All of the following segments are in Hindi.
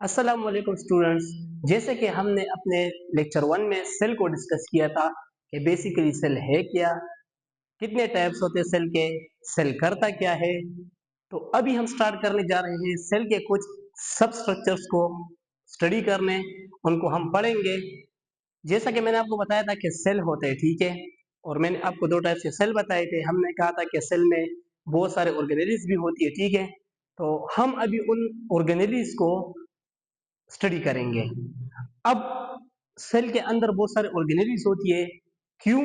अस्सलाम वालेकुम स्टूडेंट्स। जैसे कि हमने अपने लेक्चर वन में सेल को डिस्कस किया था कि बेसिकली सेल है क्या, कितने टाइप्स होते हैं सेल के, सेल करता क्या है। तो अभी हम स्टार्ट करने जा रहे हैं सेल के कुछ सब स्ट्रक्चर्स को स्टडी करने, उनको हम पढ़ेंगे। जैसा कि मैंने आपको बताया था कि सेल होते हैं, ठीक है। और मैंने आपको दो टाइप से सेल बताए थे। हमने कहा था कि सेल में बहुत सारे ऑर्गेनेलिज भी होती है, ठीक है। तो हम अभी उन ऑर्गेनेलिज को स्टडी करेंगे। अब सेल के अंदर बहुत सारे ऑर्गेनेलिज होती है। क्यों?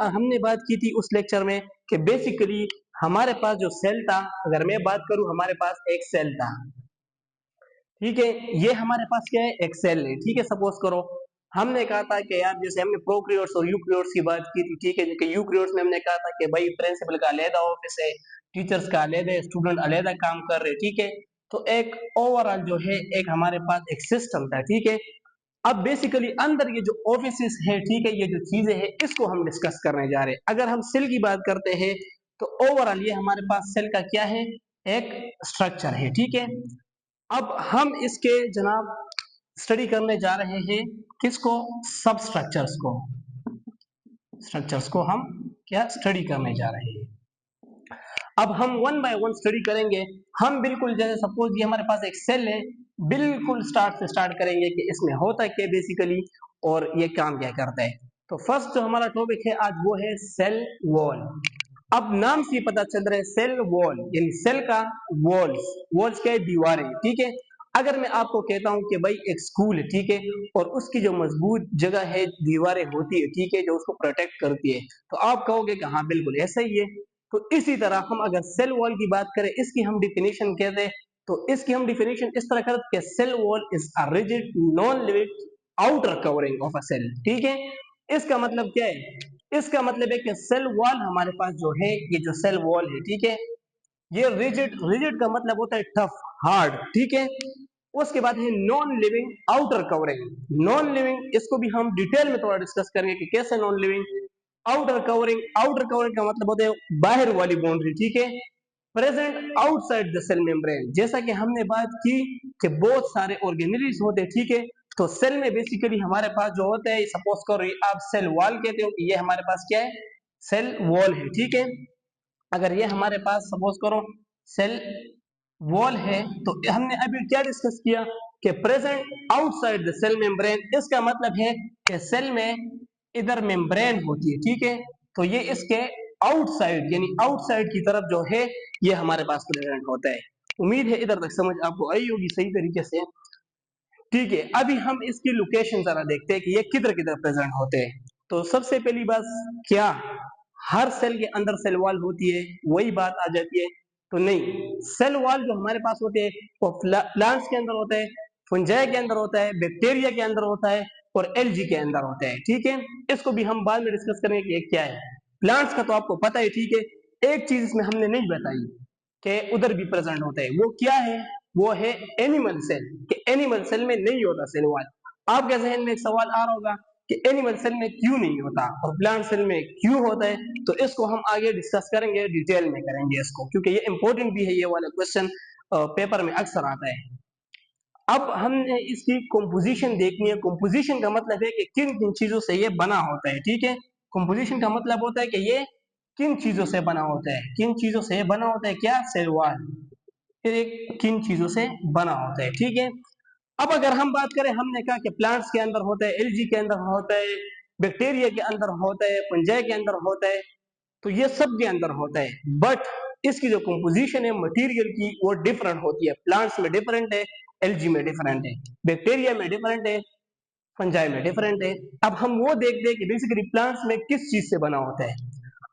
हमने बात की थी उस लेक्चर में कि बेसिकली हमारे पास जो सेल था, अगर मैं बात करूं, हमारे पास एक सेल था, ठीक है। ये हमारे पास क्या है? एक सेल है, ठीक है। सपोज करो हमने कहा था कि यार, जैसे हमने प्रोकैरियोट्स और यूकैरियोट्स की बात की थी, ठीक है। जैसे यूकैरियोट्स में हमने कहा था कि भाई प्रिंसिपल का अलग ऑफिस है, टीचर्स का अलग है, स्टूडेंट अलग काम कर रहे हैं, ठीक है। तो एक ओवरऑल जो है एक हमारे पास एक सिस्टम था, ठीक है। अब बेसिकली अंदर ये जो ऑफिसेस है, ठीक है, ये जो चीजें हैं इसको हम डिस्कस करने जा रहे हैं। अगर हम सेल की बात करते हैं तो ओवरऑल ये हमारे पास सेल का क्या है? एक स्ट्रक्चर है, ठीक है। अब हम इसके जनाब स्टडी करने जा रहे हैं किसको? सब स्ट्रक्चर्स को हम क्या स्टडी करने जा रहे हैं। अब हम वन बाय वन स्टडी करेंगे। हम बिल्कुल जैसे सपोज ये हमारे पास एक सेल है, बिल्कुल स्टार्ट से स्टार्ट करेंगे कि इसमें होता क्या बेसिकली और ये काम क्या करता है। तो फर्स्ट जो हमारा टॉपिक है आज वो है सेल वॉल। अब नाम से पता चल रहा है सेल वॉल, यानी सेल का वॉल्स। वॉल्स क्या है? दीवारें, ठीक है। अगर मैं आपको कहता हूं कि भाई एक स्कूल है, ठीक है, और उसकी जो मजबूत जगह है दीवारें होती है, ठीक है, जो उसको प्रोटेक्ट करती है, तो आप कहोगे कि हाँ बिल्कुल ऐसा ही है। तो इसी तरह हम अगर सेल वॉल की बात करें, इसकी हम डिफिनेशन कहते हैं, तो इसकी हम डिफिनेशन इस तरह करते हैं कि cell wall is a rigid non living outer covering of a cell, ठीक है। इसका मतलब क्या है? इसका मतलब है कि सेल वॉल हमारे पास जो है, ये जो सेल वॉल है, ठीक है, ये रिजिड, रिजिड का मतलब होता है टफ, हार्ड, ठीक है। उसके बाद है non living outer covering. Non living, इसको भी हम डिटेल में थोड़ा डिस्कस करेंगे कि कैसे non living. Outer covering, outer covering का मतलब होता है बाहर वाली बाउंड्री, ठीक है। Present outside the cell membrane, जैसा कि हमने बात की कि बहुत सारे ऑर्गेनेलिज होते हैं, ठीक है। तो सेल में बेसिकली हमारे पास जो होता है, सपोज करो आप सेल वॉल कहते हो कि ये हमारे पास क्या है? सेल वॉल है, ठीक है। अगर ये हमारे पास सपोज करो सेल वॉल है, तो हमने अभी क्या डिस्कस किया कि present outside the cell membrane. इसका मतलब है कि सेल में इधर मेम्ब्रेन होती है, ठीक है। तो ये इसके आउटसाइड, यानी आउटसाइड की तरफ जो है ये हमारे पास प्रेजेंट होता है। उम्मीद है इधर तक समझ आपको आई होगी सही तरीके से, ठीक है। अभी हम इसकी लोकेशन जरा देखते हैं कि ये किधर किधर प्रेजेंट होते हैं। तो सबसे पहली बात, क्या हर सेल के अंदर सेल वॉल होती है? वही बात आ जाती है, तो नहीं। सेल वॉल जो हमारे पास होते हैं वो प्लांट्स के अंदर होता है, फंजाई के अंदर होता है, बैक्टीरिया के अंदर होता है, और एलजी के अंदर होता है, ठीक है। इसको भी हम बाद में डिस्कस करेंगे कि ये क्या है। प्लांट्स का तो आपको पता है, ठीक है। एक चीज इसमें हमने नहीं बताई कि उधर भी प्रेजेंट होता है, वो क्या है? वो है एनिमल सेल। कि एनिमल सेल में नहीं होता सेल वॉल। आपके जहन में एक सवाल आ रहा होगा कि एनिमल सेल में क्यों नहीं होता और प्लांट सेल में क्यों होता है। तो इसको हम आगे डिस्कस करेंगे, डिटेल में करेंगे इसको, क्योंकि ये इंपॉर्टेंट भी है, ये वाला क्वेश्चन पेपर में अक्सर आता है। अब हमने इसकी कंपोजिशन देखनी है। कंपोजिशन का मतलब है कि किन किन चीजों से ये बना होता है, ठीक है। कंपोजिशन का मतलब होता है कि ये किन चीजों से बना होता है, किन चीजों से ये बना होता है, क्या? सेल वॉल किन चीजों से बना होता है, ठीक है। अब अगर हम बात करें, हमने कहा कि प्लांट्स के अंदर होता है, एलजी के अंदर होता है, बैक्टीरिया के अंदर होता है, फंजाई के अंदर होता है, तो ये सब के अंदर होता है। बट इसकी जो कंपोजिशन है मटेरियल की वो डिफरेंट होती है। प्लांट्स में डिफरेंट है, एलजी में डिफरेंट है, बैक्टीरिया में डिफरेंट है, फंजाई में डिफरेंट है। अब हम वो देखते हैं कि बेसिकली प्लांट्स में किस चीज से बना होता है।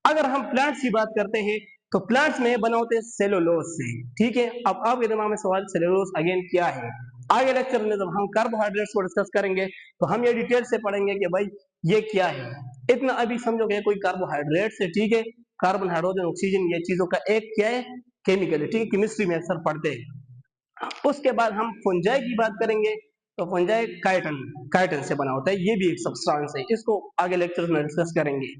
अगर हम प्लांट्स की बात करते हैं तो प्लांट्स में बना होते हैं सेलुलोज से, ठीक है। अब आपके दिमाग में सवाल, सेलुलोज अगेन क्या है? आगे लेक्चर में जब हम कार्बोहाइड्रेट्स को डिस्कस करेंगे तो हम ये डिटेल से पढ़ेंगे कि भाई ये क्या है। इतना अभी समझोगे कोई कार्बोहाइड्रेट्स है, ठीक है। कार्बन, हाइड्रोजन, ऑक्सीजन, ये चीजों का एक क्या है? केमिकल है, ठीक है। केमिस्ट्री में अक्सर पढ़ते हैं। उसके बाद हम फंजाई की बात करेंगे तो फंजाई काइटन, काइटन से बना होता है, ये भी एक सब्सटेंस है, इसको आगे लेक्चर में डिस्कस करेंगे।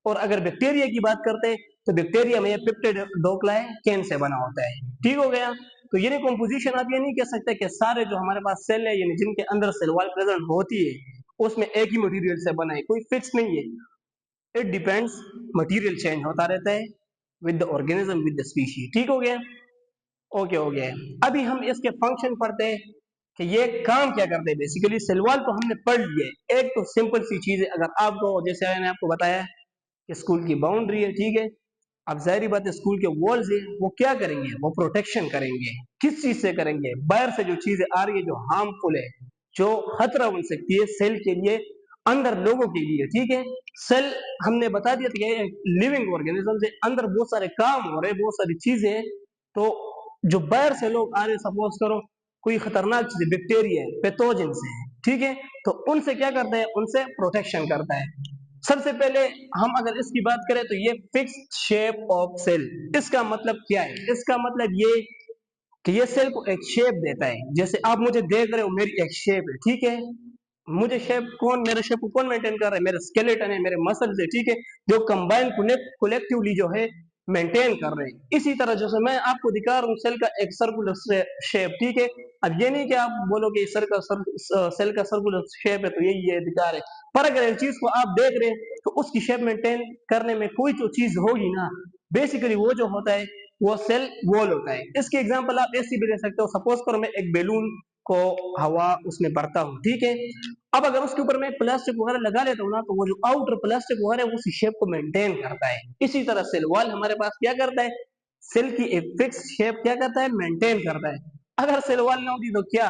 और अगर बैक्टीरिया की बात करते हैं तो बैक्टीरिया में पेप्टिडोग्लाइकेन से बना होता है, ठीक हो गया। तो यानी कॉम्पोजिशन आप ये नहीं कह सकते कि सारे जो हमारे पास सेल है यानी जिनके अंदर सेल वॉल प्रेजेंट होती है उसमें एक ही मटेरियल से बना है, कोई फिक्स नहीं है। इट डिपेंड्स, मटेरियल चेंज होता रहता है with the organism with the species. ठीक हो गया, ओके हो गया। अभी हम इसके फंक्शन पढ़ते हैं कि ये काम क्या करते हैं। बेसिकली सेल वॉल तो हमने पढ़ लिया है, एक तो सिंपल सी चीज है, अगर आपको जैसे मैंने आपको बताया कि स्कूल की बाउंड्री है, ठीक है, अब जाहिर बात है स्कूल के वॉल्स है वो क्या करेंगे, वो प्रोटेक्शन करेंगे। किस चीज से करेंगे, बाहर से जो चीजें आ रही है जो हार्मफुल है, जो खतरा बन सकती है सेल के लिए, अंदर लोगों के लिए, ठीक है। सेल हमने बता दिया था कि लिविंग ऑर्गेनिज्म है, अंदर बहुत सारे काम हो रहे हैं, बहुत सारी चीजें। तो जो बाहर से लोग आ रहे, सपोज करो कोई खतरनाक चीज, बैक्टीरिया है, पैथोजेंस है, ठीक है, तो उनसे क्या करता है, उनसे प्रोटेक्शन करता है। सबसे पहले हम अगर इसकी बात करें तो ये फिक्स्ड शेप ऑफ सेल, इसका मतलब क्या है, इसका मतलब ये कि ये सेल को एक शेप देता है। जैसे आप मुझे देख रहे हो, मेरी एक शेप है, ठीक है, मुझे शेप कौन, मेरे शेप को कौन मेंटेन कर रहा है, मेरे स्केलेटन है, मेरे मसल्स है, ठीक है, जो कंबाइन कलेक्टिवली जो है मेंटेन कर रहे हैं। इसी तरह जैसे मैं आपको दिखा रहा हूँ सेल का एक सर्कुलर शेप, ठीक है। अब ये नहीं कि आप बोलोगे सेल का सर्कुलर शेप है तो यही ये दिखा रहे, पर अगर एक चीज को आप देख रहे हैं तो उसकी शेप मेंटेन करने में कोई तो चीज होगी ना, बेसिकली वो जो होता है वो सेल वॉल होता है। इसकी एग्जांपल आप ऐसी भी ले सकते हो, सपोज करो मैं एक बैलून को हवा उसमें भरता हूँ, ठीक है, अब अगर उसके ऊपर मैं प्लास्टिक वगैरह लगा लेता हूँ ना, तो वो जो आउटर प्लास्टिक वगैरह है उसी शेप को मेंटेन करता है। इसी तरह सेल वॉल हमारे पास क्या करता है, सेल की एक फिक्स शेप क्या करता है, मेंटेन करता है। अगर सेल वॉल ना होती तो क्या,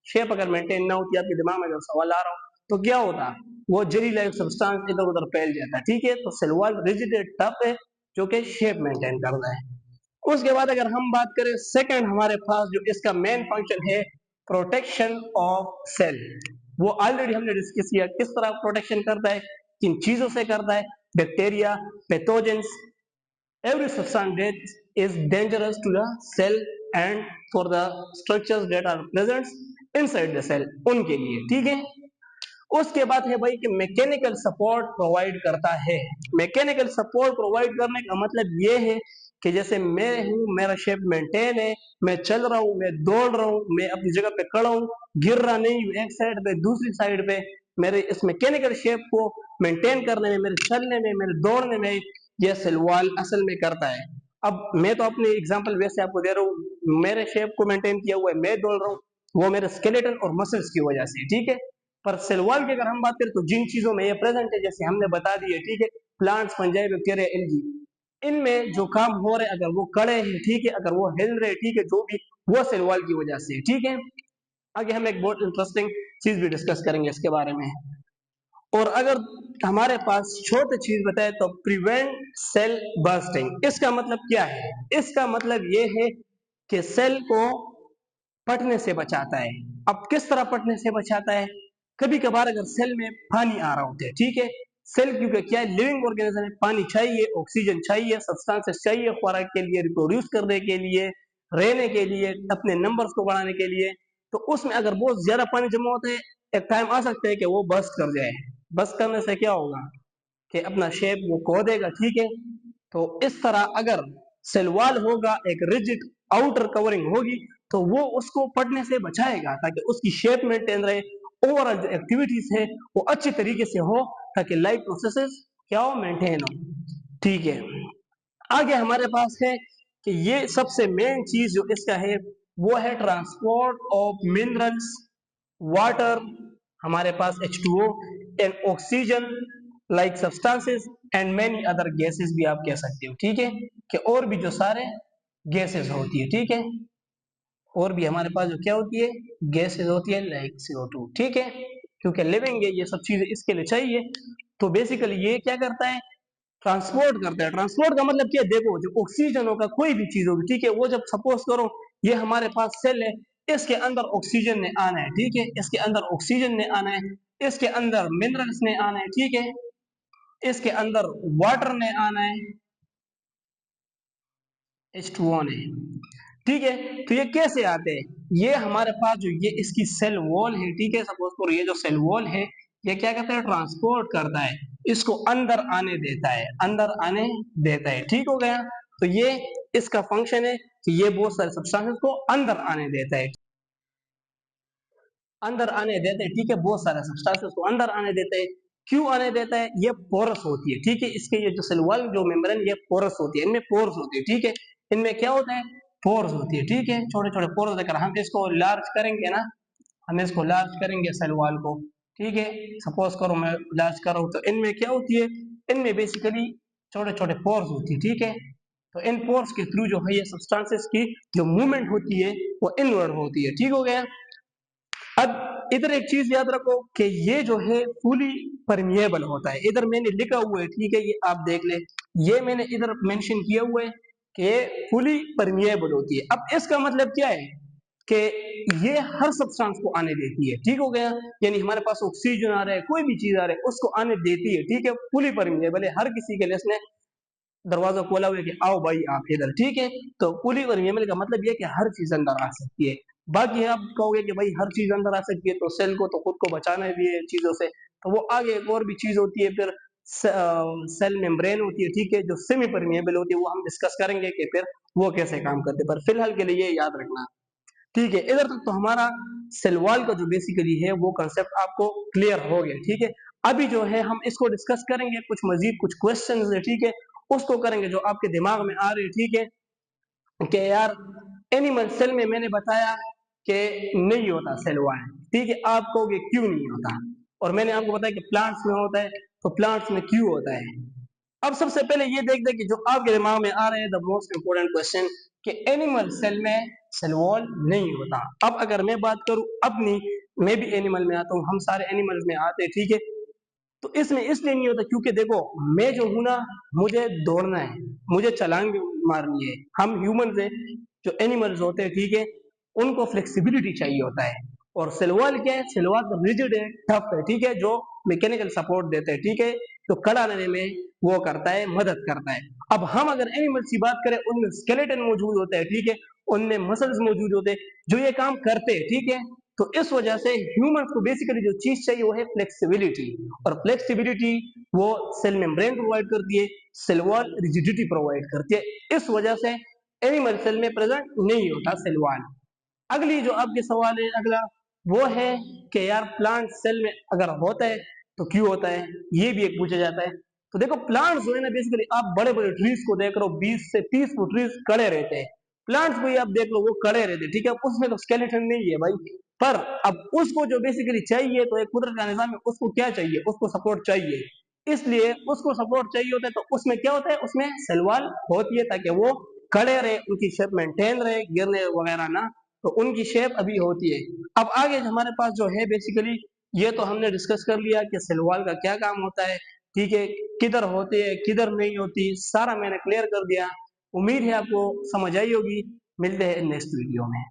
शेप अगर मेंटेन ना होती, आपके दिमाग में अगर सवाल आ रहा हो तो क्या होता, वो जेली लाइक सब्सटेंस इधर उधर फैल जाता है, ठीक है। तो सेल वॉल रिजिड टफ है जो कि शेप मेंटेन करता है। उसके बाद अगर हम बात करें सेकंड, हमारे पास जो इसका मेन फंक्शन है प्रोटेक्शन ऑफ सेल, वो ऑलरेडी हमने डिस्कस किया, किस तरह प्रोटेक्शन करता है, किन चीजों से करता है, bacteria, pathogens, every substance that is dangerous to the cell and for the structures that are present inside the cell, उनके लिए, ठीक है। उसके बाद है भाई कि मैकेनिकल सपोर्ट प्रोवाइड करता है। मैकेनिकल सपोर्ट प्रोवाइड करने का मतलब ये है कि जैसे मैं हूँ, मेरा शेप मेंटेन है, मैं चल रहा हूँ, मैं दौड़ रहा हूँ, मैं अपनी जगह पे खड़ा हूँ, गिर रहा नहीं हूँ एक साइड पे दूसरी साइड पे, मेरे इस मैकेनिकल शेप को मेंटेन करने में, मेरे चलने में, मेरे दौड़ने में यह सेल वॉल असल में करता है। अब मैं तो अपने एग्जांपल वैसे आपको दे रहा हूँ, मेरे शेप को मेंटेन किया हुआ है, मैं दौड़ रहा हूँ, वो मेरे स्केलेटन और मसल्स की वजह से, ठीक है। पर सेल वॉल की अगर हम बात करें तो जिन चीजों में ये प्रेजेंट है, जैसे हमने बता दिए, ठीक है, प्लांट्स, फंजाई, बैक्टीरिया, एल्गी, इनमें जो काम हो रहे अगर वो कड़े हैं, ठीक है, अगर वो हिल रहे, ठीक है, जो भी, वो सेल वॉल की वजह से, ठीक है। आगे हम एक बहुत इंटरेस्टिंग चीज भी डिस्कस करेंगे इसके बारे में। और अगर हमारे पास छोटी चीज बताए तो प्रिवेंट सेल बर्स्टिंग, इसका मतलब क्या है, इसका मतलब ये है कि सेल को पटने से बचाता है। अब किस तरह पटने से बचाता है, कभी कभार अगर सेल में पानी आ रहा होता है, ठीक है, सेल क्योंकि क्या है, लिविंग ऑर्गेनिज्म है, पानी चाहिए, ऑक्सीजन चाहिए, सब्सटेंसेस चाहिए खुराक के लिए, रिप्रोड्यूस करने के लिए, रहने के लिए, अपने नंबर्स को बढ़ाने के लिए। तो उसमें अगर बहुत ज्यादा पानी जमा होता है, एक टाइम आ सकता है कि वो बस्ट कर जाए। बस्ट करने से क्या होगा कि अपना शेप वो खो देगा, ठीक है। तो इस तरह अगर सेल वॉल होगा, एक रिजिड आउटर कवरिंग होगी, तो वो उसको पढ़ने से बचाएगा ताकि उसकी शेप मेंटेन रहे, ओवरऑल जो एक्टिविटीज है वो अच्छी तरीके से हो, ताकि लाइफ प्रोसेसेस क्या हो, मेंटेन हो, ठीक है। आगे हमारे पास है कि ये सबसे मेन चीज जो इसका है वो है ट्रांसपोर्ट ऑफ मिनरल्स, वाटर, हमारे पास H2O and oxygen like substances and many other gases भी आप कह सकते हो, ठीक है, कि और भी जो सारे गैसेस होती है, ठीक है, और भी हमारे पास जो क्या होती है, गैसेस होती है लाइक CO2, ठीक है, क्योंकि लिविंग है ये सब चीजें इसके लिए चाहिए। तो बेसिकली ये क्या करता है, ट्रांसपोर्ट करता है। ट्रांसपोर्ट का मतलब क्या है, देखो जो ऑक्सीजन होगा, कोई भी चीज होगी, ठीक है, वो जब सपोज करो ये हमारे पास सेल है, इसके अंदर ऑक्सीजन ने आना है, ठीक है, इसके अंदर ऑक्सीजन ने आना है, इसके अंदर मिनरल्स ने आना है, ठीक है, इसके अंदर वाटर ने आना है, H2O ने, ठीक है। तो ये कैसे आते हैं, ये हमारे पास जो ये इसकी सेल वॉल है, ठीक है, सपोज करो ये जो सेल वॉल है ये क्या करता है, ट्रांसपोर्ट करता है, इसको अंदर आने देता है, अंदर आने देता है, ठीक हो गया। तो ये इसका फंक्शन है कि ये बहुत सारे सब्सटेंसेस को अंदर आने देता है, अंदर आने देते हैं, ठीक है, बहुत सारे सब्सटेंसेस को अंदर आने देते हैं। क्यों आने देता है? ये पोरस होती है, ठीक है, इसके ये जो सेल वॉल जो मेम्ब्रेन ये पोरस होती है, इनमें पोर्स होती है, ठीक है, इनमें क्या होता है? पोर्स होती है, ठीक है, छोटे छोटे पोर्स देकर हम इसको लार्ज करेंगे ना, हम इसको लार्ज करेंगे सेल वॉल को, ठीक है, सपोज करो मैं लार्ज कर रहा हूँ, तो इनमें क्या होती है? इनमें बेसिकली छोटे छोटे पोर्स होती है, ठीक है, तो इन पोर्स के थ्रू जो है ये सब्सटेंसेस की जो मूवमेंट होती है वो इनवर्ड होती है, ठीक हो गया। अब इधर एक चीज याद रखो कि ये जो है फुली परमिएबल होता है, इधर मैंने लिखा हुआ है, ठीक है, ये आप देख ले, ये मैंने इधर मेंशन किया हुआ है कि फुली परमिएबल होती है। अब इसका मतलब क्या है कि ये हर सब्सटेंस को आने देती है, ठीक हो गया, यानी हमारे पास ऑक्सीजन आ रहा है, कोई भी चीज आ रहा है उसको आने देती है, ठीक है, फुली परमिएबल है, हर किसी के लिए इसने दरवाजा खोला हुआ है कि आओ भाई आप इधर, ठीक है, तो पुली और ईमेल का मतलब ये कि हर चीज अंदर आ सकती है। बाकी आप कहोगे कि भाई हर चीज अंदर आ सकती है तो सेल को तो खुद को बचाना भी है चीजों से, तो वो आगे एक और भी चीज होती है, फिर सेल मेम्ब्रेन होती है, ठीक है, जो सेमी परमिएबल होती है, वो हम डिस्कस करेंगे कि फिर वो कैसे काम करते हैं, पर फिलहाल के लिए ये याद रखना, ठीक है। इधर तक तो हमारा सेल वॉल का जो बेसिकली है वो कंसेप्ट आपको क्लियर हो गया, ठीक है। अभी जो है हम इसको डिस्कस करेंगे, कुछ मजीद कुछ क्वेश्चंस है, ठीक है, उसको करेंगे जो आपके दिमाग में आ रहे हैं, ठीक है, कि यार एनिमल सेल में मैंने बताया कि नहीं होता सेल वॉल, ठीक है, आप कहोगे क्यों नहीं होता, और मैंने आपको बताया कि प्लांट्स में होता है, तो प्लांट्स में क्यों होता है। अब सबसे पहले ये देखते हैं कि जो आपके दिमाग में आ रहे हैं द मोस्ट इंपोर्टेंट क्वेश्चन, कि एनिमल सेल में सेल वॉल नहीं होता। अब अगर मैं बात करूं अपनी, मैं भी एनिमल में आता हूं, हम सारे एनिमल्स में आते हैं, ठीक है, तो इसमें इसलिए नहीं होता क्योंकि देखो मैं जो हूं ना, मुझे दौड़ना है, मुझे छलांग मारनी है, हम ह्यूमन से जो एनिमल्स होते हैं, ठीक है, उनको फ्लेक्सिबिलिटी चाहिए होता है, और सिलवाल क्या है? सिलवाल तो रिजिड है, टफ है, ठीक है, जो मैकेनिकल सपोर्ट देते हैं, ठीक है, तो कड़ा लेने में वो करता है, मदद करता है। अब हम अगर एनिमल्स की बात करें, उनमें स्केलेटन मौजूद होता है, ठीक है, उनमें मसल्स मौजूद होते हैं जो ये काम करते हैं, ठीक है, तो इस वजह से ह्यूमंस को बेसिकली जो चीज चाहिए वो है फ्लेक्सिबिलिटी, और फ्लेक्सिबिलिटी वो सेल मेम्ब्रेन प्रोवाइड करती है, सेल वॉल रिजिडिटी प्रोवाइड करती है, इस वजह से एनिमल सेल में प्रेजेंट नहीं होता सेल वॉल। अगली जो आपके सवाल है अगला, वो है कि यार प्लांट सेल में अगर होता है तो क्यों होता है, ये भी एक पूछा जाता है। तो देखो प्लांट्स जो है ना, बेसिकली आप बड़े बड़े ट्रीज को देख रहे हो, 20 से 30 फुट ट्रीज खड़े रहते हैं, प्लांट्स को ही आप देख लो वो खड़े रहते हैं, ठीक है, उसमें तो स्केलेटन नहीं है भाई, पर अब उसको जो बेसिकली चाहिए, तो एक कुदरत का निजाम है, उसको क्या चाहिए? उसको सपोर्ट चाहिए, इसलिए उसको सपोर्ट चाहिए होता है, तो उसमें क्या होता है? उसमें सेलवाल होती है ताकि वो खड़े रहे, उनकी शेप मेंटेन रहे, गिरने वगैरह ना, तो उनकी शेप अभी होती है। अब आगे हमारे पास जो है बेसिकली, ये तो हमने डिस्कस कर लिया कि सेलवाल का क्या काम होता है, ठीक है, किधर होती है किधर नहीं होती, सारा मैंने क्लियर कर दिया। उम्मीद है आपको समझ आई होगी। मिलते हैं नेक्स्ट वीडियो में।